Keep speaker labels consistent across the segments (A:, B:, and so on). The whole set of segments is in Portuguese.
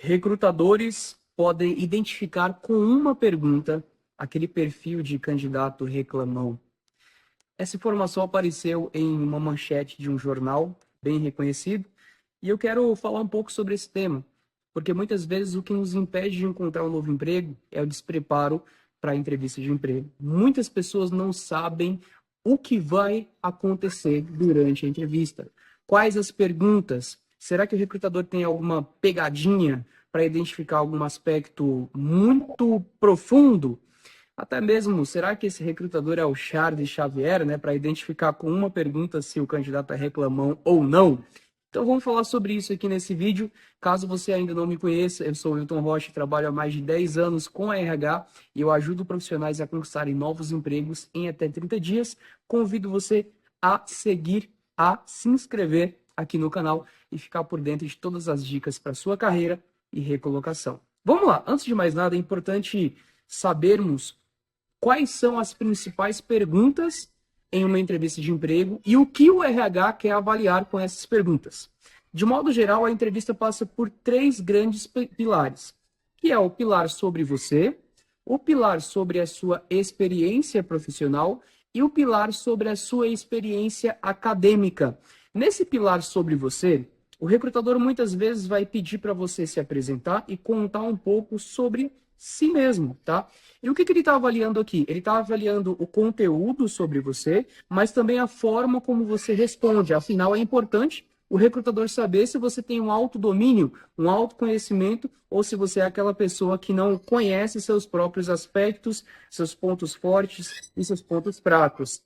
A: Recrutadores podem identificar com uma pergunta aquele perfil de candidato reclamão. Essa informação apareceu em uma manchete de um jornal bem reconhecido e eu quero falar um pouco sobre esse tema, porque muitas vezes o que nos impede de encontrar um novo emprego é o despreparo para a entrevista de emprego. Muitas pessoas não sabem o que vai acontecer durante a entrevista. Quais as perguntas? Será que o recrutador tem alguma pegadinha para identificar algum aspecto muito profundo? Até mesmo, será que esse recrutador é o Charles Xavier, né, para identificar com uma pergunta se o candidato é reclamão ou não? Então vamos falar sobre isso aqui nesse vídeo. Caso você ainda não me conheça, eu sou o Wilton Rocha, trabalho há mais de 10 anos com a RH e eu ajudo profissionais a conquistarem novos empregos em até 30 dias. Convido você a seguir, a se inscrever aqui no canal e ficar por dentro de todas as dicas para sua carreira e recolocação. Vamos lá, antes de mais nada, é importante sabermos quais são as principais perguntas em uma entrevista de emprego e o que o RH quer avaliar com essas perguntas. De modo geral, a entrevista passa por 3 grandes pilares, que é o pilar sobre você, o pilar sobre a sua experiência profissional e o pilar sobre a sua experiência acadêmica. Nesse pilar sobre você, o recrutador muitas vezes vai pedir para você se apresentar e contar um pouco sobre si mesmo, tá? E o que ele está avaliando aqui? Ele está avaliando o conteúdo sobre você, mas também a forma como você responde. Afinal, é importante o recrutador saber se você tem um autodomínio, um autoconhecimento, ou se você é aquela pessoa que não conhece seus próprios aspectos, seus pontos fortes e seus pontos fracos.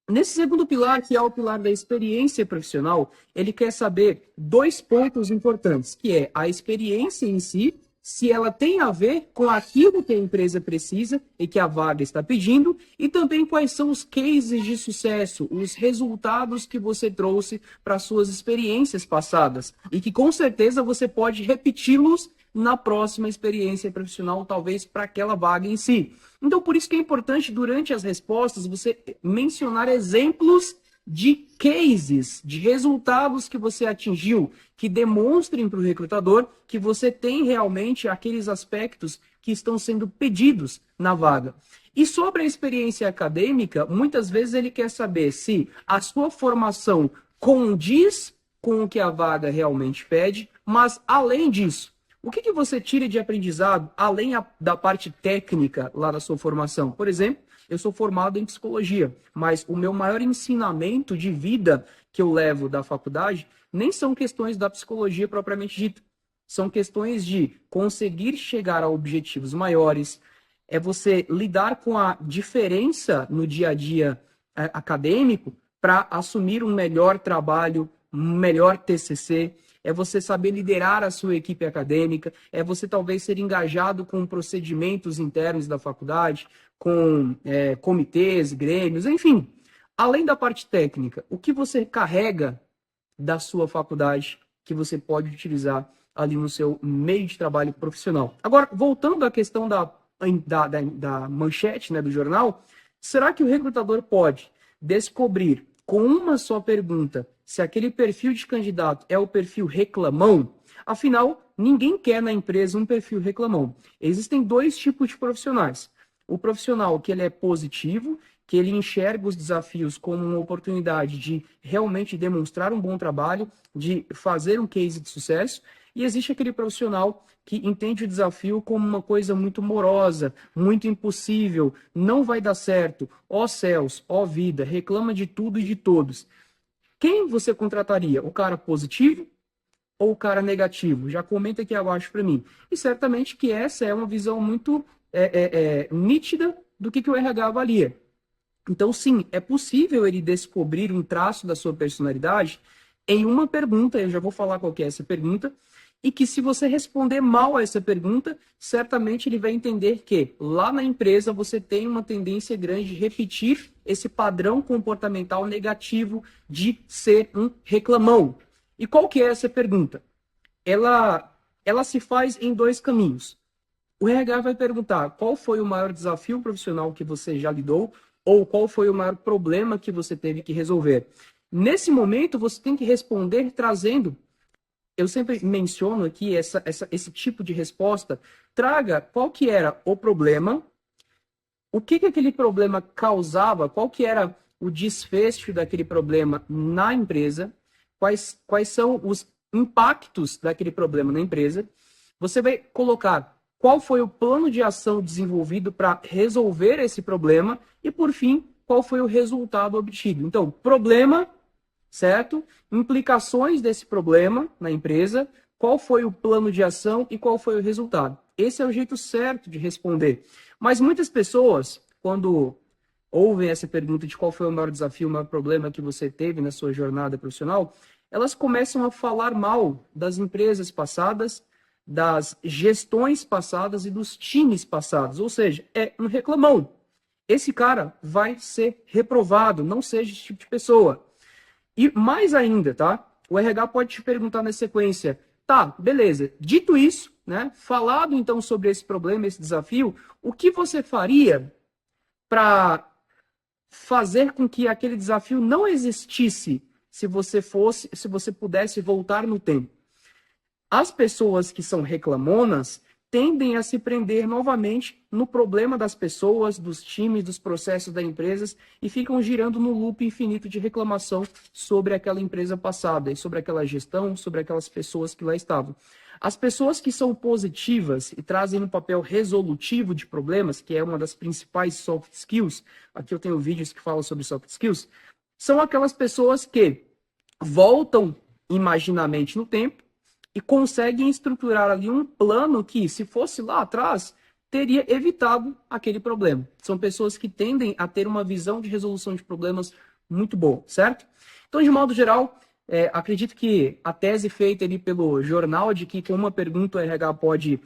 A: Nesse segundo pilar, que é o pilar da experiência profissional, ele quer saber 2 pontos importantes, que é a experiência em si, se ela tem a ver com aquilo que a empresa precisa e que a vaga está pedindo, e também quais são os cases de sucesso, os resultados que você trouxe para suas experiências passadas, e que com certeza você pode repeti-los na próxima experiência profissional, talvez para aquela vaga em si. Então, por isso que é importante, durante as respostas, você mencionar exemplos de cases, de resultados que você atingiu, que demonstrem para o recrutador que você tem realmente aqueles aspectos que estão sendo pedidos na vaga. E sobre a experiência acadêmica, muitas vezes ele quer saber se a sua formação condiz com o que a vaga realmente pede, mas além disso, o que você tira de aprendizado, além da parte técnica lá da sua formação? Por exemplo, eu sou formado em psicologia, mas o meu maior ensinamento de vida que eu levo da faculdade nem são questões da psicologia propriamente dita. São questões de conseguir chegar a objetivos maiores, é você lidar com a diferença no dia a dia acadêmico para assumir um melhor trabalho, um melhor TCC, é você saber liderar a sua equipe acadêmica, é você talvez ser engajado com procedimentos internos da faculdade, com comitês, grêmios, enfim. Além da parte técnica, o que você carrega da sua faculdade que você pode utilizar ali no seu meio de trabalho profissional. Agora, voltando à questão da manchete, né, do jornal, será que o recrutador pode descobrir com uma só pergunta se aquele perfil de candidato é o perfil reclamão? Afinal, ninguém quer na empresa um perfil reclamão. Existem 2 tipos de profissionais. O profissional que ele é positivo, que ele enxerga os desafios como uma oportunidade de realmente demonstrar um bom trabalho, de fazer um case de sucesso, e existe aquele profissional que entende o desafio como uma coisa muito morosa, muito impossível, não vai dar certo, ó céus, ó vida, reclama de tudo e de todos. Quem você contrataria? O cara positivo ou o cara negativo? Já comenta aqui abaixo para mim. E certamente que essa é uma visão muito nítida do que o RH avalia. Então, sim, é possível ele descobrir um traço da sua personalidade em uma pergunta, eu já vou falar qual que é essa pergunta, e que se você responder mal a essa pergunta, certamente ele vai entender que lá na empresa você tem uma tendência grande de repetir esse padrão comportamental negativo de ser um reclamão. E qual que é essa pergunta? Ela se faz em 2 caminhos. O RH vai perguntar qual foi o maior desafio profissional que você já lidou ou qual foi o maior problema que você teve que resolver. Nesse momento, você tem que responder trazendo eu sempre menciono aqui esse tipo de resposta, traga qual que era o problema, o que aquele problema causava, qual que era o desfecho daquele problema na empresa, quais são os impactos daquele problema na empresa. Você vai colocar qual foi o plano de ação desenvolvido para resolver esse problema e, por fim, qual foi o resultado obtido. Então, problema, certo? Implicações desse problema na empresa, qual foi o plano de ação e qual foi o resultado. Esse é o jeito certo de responder. Mas muitas pessoas, quando ouvem essa pergunta de qual foi o maior desafio, o maior problema que você teve na sua jornada profissional, elas começam a falar mal das empresas passadas, das gestões passadas e dos times passados. Ou seja, é um reclamão. Esse cara vai ser reprovado, não seja esse tipo de pessoa. E mais ainda, tá? O RH pode te perguntar na sequência, tá, beleza, dito isso, né? Falado então sobre esse problema, esse desafio, o que você faria para fazer com que aquele desafio não existisse se você pudesse voltar no tempo? As pessoas que são reclamonas tendem a se prender novamente no problema das pessoas, dos times, dos processos das empresas e ficam girando no loop infinito de reclamação sobre aquela empresa passada e sobre aquela gestão, sobre aquelas pessoas que lá estavam. As pessoas que são positivas e trazem um papel resolutivo de problemas, que é uma das principais soft skills, aqui eu tenho vídeos que falam sobre soft skills, são aquelas pessoas que voltam imaginamente no tempo e conseguem estruturar ali um plano que, se fosse lá atrás, teria evitado aquele problema. São pessoas que tendem a ter uma visão de resolução de problemas muito boa, certo? Então, de modo geral, acredito que a tese feita ali pelo jornal de que com uma pergunta o RH pode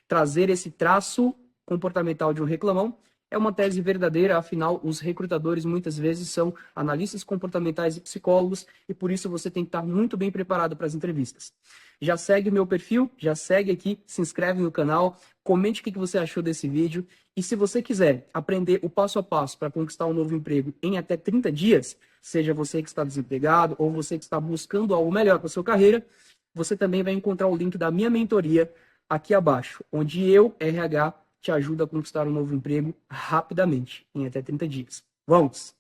A: trazer esse traço comportamental de um reclamão é uma tese verdadeira, afinal, os recrutadores muitas vezes são analistas comportamentais e psicólogos, e por isso você tem que estar muito bem preparado para as entrevistas. Já segue o meu perfil, já segue aqui, se inscreve no canal, comente o que você achou desse vídeo, e se você quiser aprender o passo a passo para conquistar um novo emprego em até 30 dias, seja você que está desempregado ou você que está buscando algo melhor para a sua carreira, você também vai encontrar o link da minha mentoria aqui abaixo, onde eu, RH, te ajuda a conquistar um novo emprego rapidamente, em até 30 dias. Vamos!